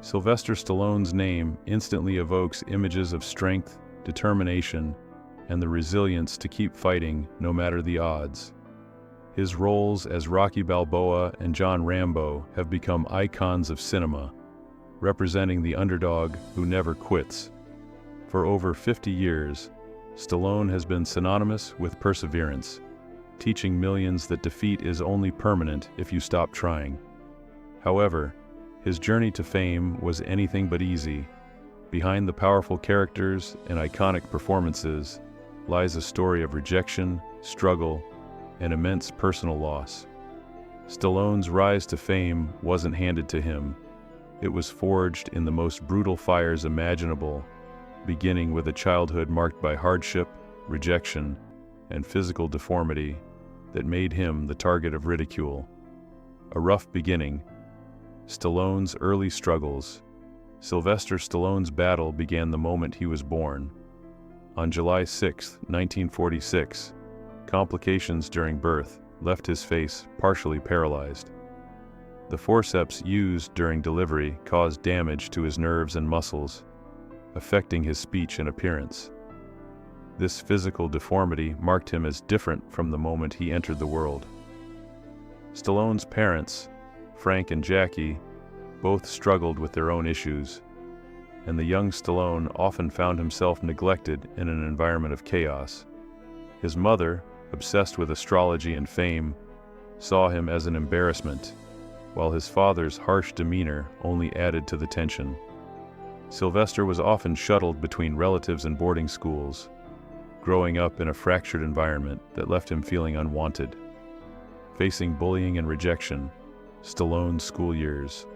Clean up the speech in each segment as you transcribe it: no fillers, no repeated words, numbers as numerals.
Sylvester Stallone's name instantly evokes images of strength, determination, and the resilience to keep fighting no matter the odds. His roles as Rocky Balboa and John Rambo have become icons of cinema, representing the underdog who never quits. For over 50 years, Stallone has been synonymous with perseverance, teaching millions that defeat is only permanent if you stop trying. However, his journey to fame was anything but easy. Behind the powerful characters and iconic performances lies a story of rejection, struggle, and immense personal loss. Stallone's rise to fame wasn't handed to him. It was forged in the most brutal fires imaginable, beginning with a childhood marked by hardship, rejection, and physical deformity that made him the target of ridicule. A rough beginning. Stallone's early struggles. Sylvester Stallone's battle began the moment he was born. On July 6, 1946, complications during birth left his face partially paralyzed. The forceps used during delivery caused damage to his nerves and muscles, affecting his speech and appearance. This physical deformity marked him as different from the moment he entered the world. Stallone's parents, Frank and Jackie, both struggled with their own issues, and the young Stallone often found himself neglected in an environment of chaos. His mother, obsessed with astrology and fame, saw him as an embarrassment, while his father's harsh demeanor only added to the tension. Sylvester was often shuttled between relatives and boarding schools, growing up in a fractured environment that left him feeling unwanted. Facing bullying and rejection, Stallone's school years.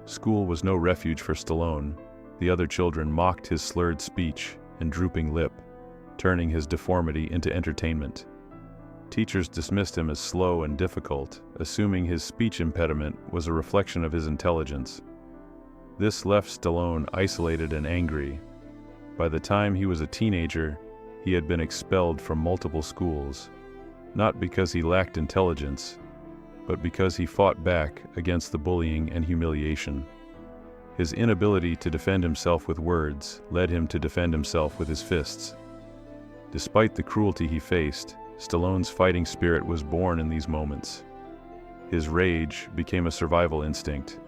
School was no refuge for Stallone. The other children mocked his slurred speech and drooping lip, turning his deformity into entertainment. Teachers dismissed him as slow and difficult, assuming his speech impediment was a reflection of his intelligence. This left Stallone isolated and angry. By the time he was a teenager, he had been expelled from multiple schools, not because he lacked intelligence, but because he fought back against the bullying and humiliation. His inability to defend himself with words led him to defend himself with his fists. Despite the cruelty he faced, Stallone's fighting spirit was born in these moments. His rage became a survival instinct,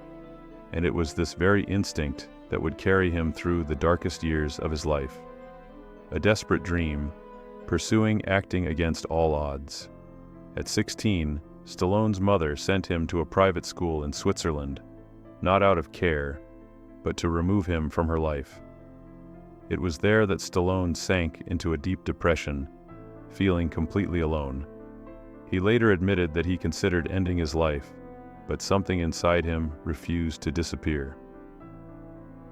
and it was this very instinct that would carry him through the darkest years of his life. A desperate dream, pursuing acting against all odds. At 16, Stallone's mother sent him to a private school in Switzerland, not out of care, but to remove him from her life. It was there that Stallone sank into a deep depression, feeling completely alone. He later admitted that he considered ending his life, but something inside him refused to disappear.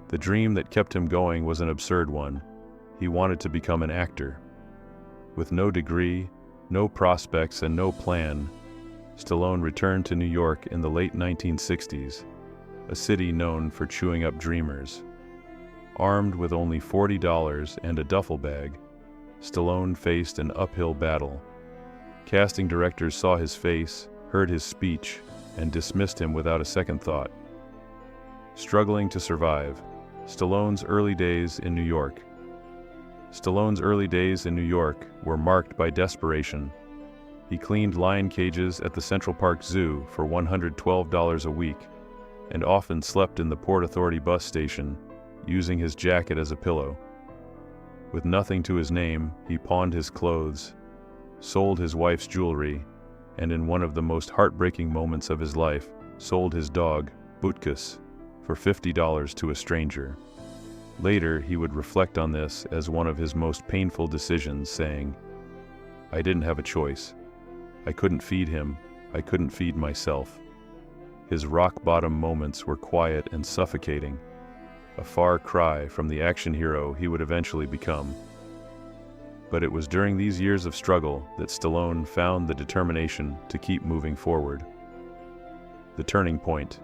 The dream that kept him going was an absurd one. He wanted to become an actor. With no degree, no prospects, and no plan, Stallone returned to New York in the late 1960s, a city known for chewing up dreamers. Armed with only $40 and a duffel bag, Stallone faced an uphill battle. Casting directors saw his face, heard his speech, and dismissed him without a second thought. Struggling to survive, Stallone's early days in New York. Stallone's early days in New York were marked by desperation. He cleaned lion cages at the Central Park Zoo for $112 a week, and often slept in the Port Authority bus station, using his jacket as a pillow. With nothing to his name, he pawned his clothes, sold his wife's jewelry, and in one of the most heartbreaking moments of his life, sold his dog, Butkus, for $50 to a stranger. Later, he would reflect on this as one of his most painful decisions, saying, "I didn't have a choice. I couldn't feed him. I couldn't feed myself." His rock-bottom moments were quiet and suffocating, a far cry from the action hero he would eventually become. But it was during these years of struggle that Stallone found the determination to keep moving forward. The turning point: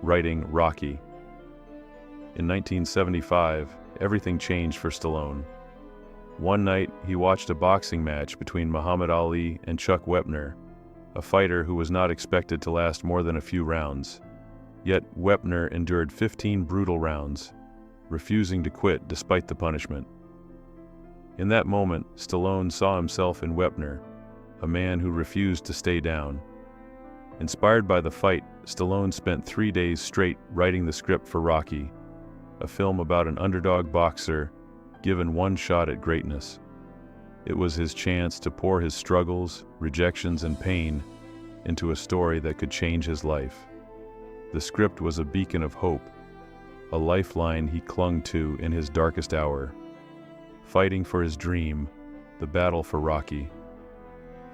writing Rocky. In 1975, everything changed for Stallone. One night, he watched a boxing match between Muhammad Ali and Chuck Wepner, a fighter who was not expected to last more than a few rounds. Yet Wepner endured 15 brutal rounds, refusing to quit despite the punishment. In that moment, Stallone saw himself in Wepner, a man who refused to stay down. Inspired by the fight, Stallone spent 3 days straight writing the script for Rocky, a film about an underdog boxer given one shot at greatness. It was his chance to pour his struggles, rejections, and pain into a story that could change his life. The script was a beacon of hope, a lifeline he clung to in his darkest hour, fighting for his dream, the battle for Rocky.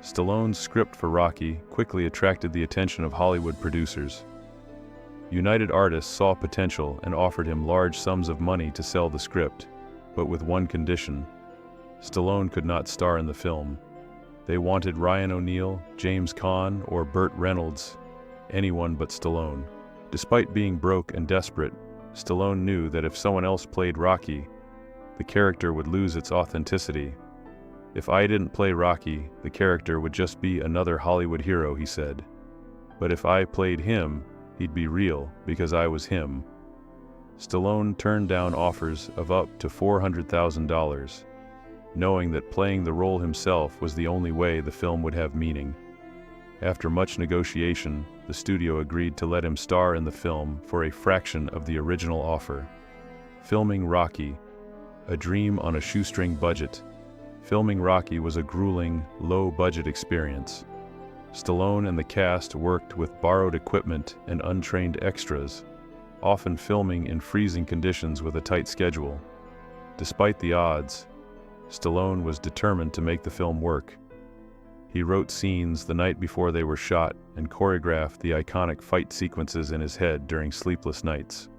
Stallone's script for Rocky quickly attracted the attention of Hollywood producers. United Artists saw potential and offered him large sums of money to sell the script, but with one condition: Stallone could not star in the film. They wanted Ryan O'Neal, James Caan, or Burt Reynolds, anyone but Stallone. Despite being broke and desperate, Stallone knew that if someone else played Rocky, the character would lose its authenticity. "If I didn't play Rocky, the character would just be another Hollywood hero," he said. "But if I played him, he'd be real, because I was him." Stallone turned down offers of up to $400,000, knowing that playing the role himself was the only way the film would have meaning. After much negotiation, the studio agreed to let him star in the film for a fraction of the original offer. Filming Rocky, a dream on a shoestring budget. Filming Rocky was a grueling, low-budget experience. Stallone and the cast worked with borrowed equipment and untrained extras, often filming in freezing conditions with a tight schedule. Despite the odds, Stallone was determined to make the film work. He wrote scenes the night before they were shot and choreographed the iconic fight sequences in his head during sleepless nights.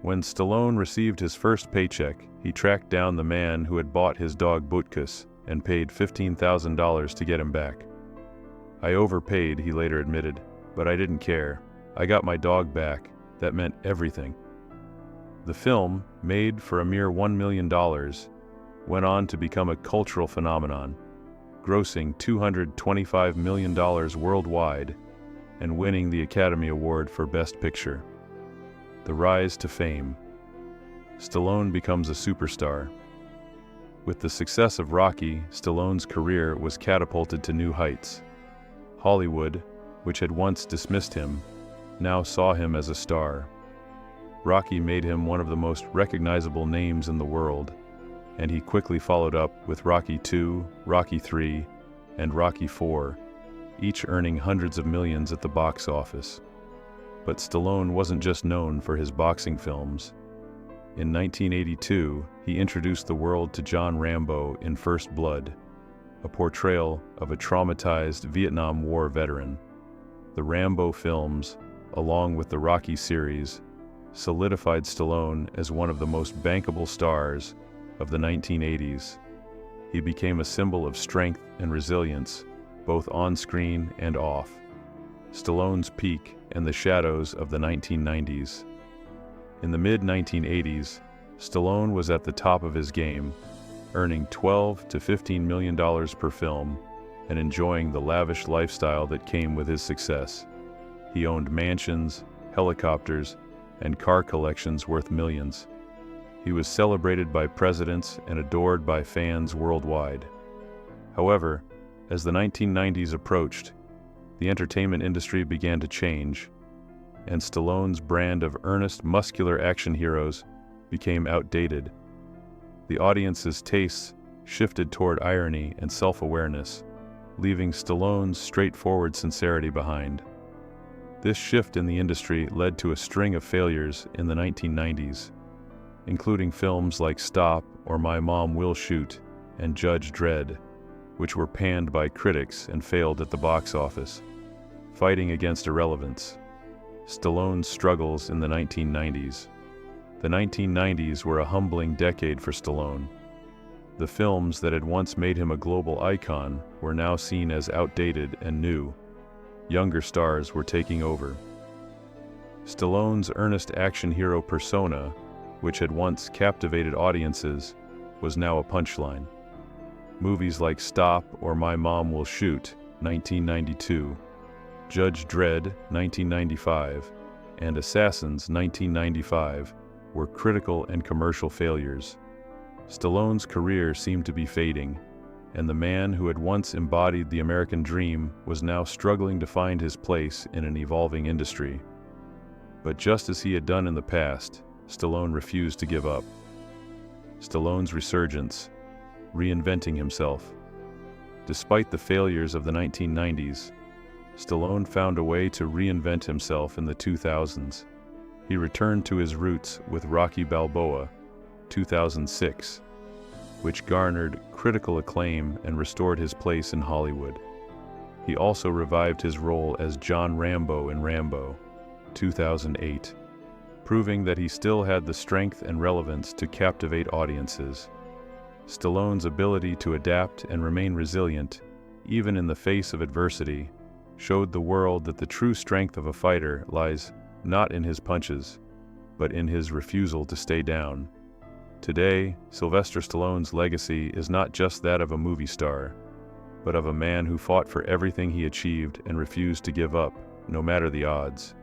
When Stallone received his first paycheck, he tracked down the man who had bought his dog Butkus and paid $15,000 to get him back. "I overpaid," he later admitted, "but I didn't care. I got my dog back. That meant everything." The film, made for a mere $1 million, went on to become a cultural phenomenon, grossing $225 million worldwide and winning the Academy Award for Best Picture. The rise to fame. Stallone becomes a superstar. With the success of Rocky, Stallone's career was catapulted to new heights. Hollywood, which had once dismissed him, now saw him as a star. Rocky made him one of the most recognizable names in the world, and he quickly followed up with Rocky II, Rocky III, and Rocky IV, each earning hundreds of millions at the box office. But Stallone wasn't just known for his boxing films. In 1982, he introduced the world to John Rambo in First Blood, a portrayal of a traumatized Vietnam War veteran. The Rambo films, along with the Rocky series, solidified Stallone as one of the most bankable stars of the 1980s. He became a symbol of strength and resilience, both on-screen and off. Stallone's peak and the shadows of the 1990s. In the mid-1980s, Stallone was at the top of his game, earning $12 to $15 million per film and enjoying the lavish lifestyle that came with his success. He owned mansions, helicopters, and car collections worth millions. He was celebrated by presidents and adored by fans worldwide. However, as the 1990s approached, the entertainment industry began to change, and Stallone's brand of earnest, muscular action heroes became outdated. The audience's tastes shifted toward irony and self-awareness, leaving Stallone's straightforward sincerity behind. This shift in the industry led to a string of failures in the 1990s, including films like Stop or My Mom Will Shoot and Judge Dredd, which were panned by critics and failed at the box office. Fighting against irrelevance. Stallone's struggles in the 1990s. The 1990s were a humbling decade for Stallone. The films that had once made him a global icon were now seen as outdated and new. Younger stars were taking over. Stallone's earnest action hero persona, which had once captivated audiences, was now a punchline. Movies like Stop or My Mom Will Shoot, 1992, Judge Dredd, 1995, and Assassins 1995 were critical and commercial failures. Stallone's career seemed to be fading, and the man who had once embodied the American dream was now struggling to find his place in an evolving industry. But just as he had done in the past, Stallone refused to give up. Stallone's resurgence, reinventing himself. Despite the failures of the 1990s, Stallone found a way to reinvent himself in the 2000s. He returned to his roots with Rocky Balboa, 2006, which garnered critical acclaim and restored his place in Hollywood. He also revived his role as John Rambo in Rambo, 2008, proving that he still had the strength and relevance to captivate audiences. Stallone's ability to adapt and remain resilient, even in the face of adversity, showed the world that the true strength of a fighter lies not in his punches, but in his refusal to stay down. Today, Sylvester Stallone's legacy is not just that of a movie star, but of a man who fought for everything he achieved and refused to give up, no matter the odds.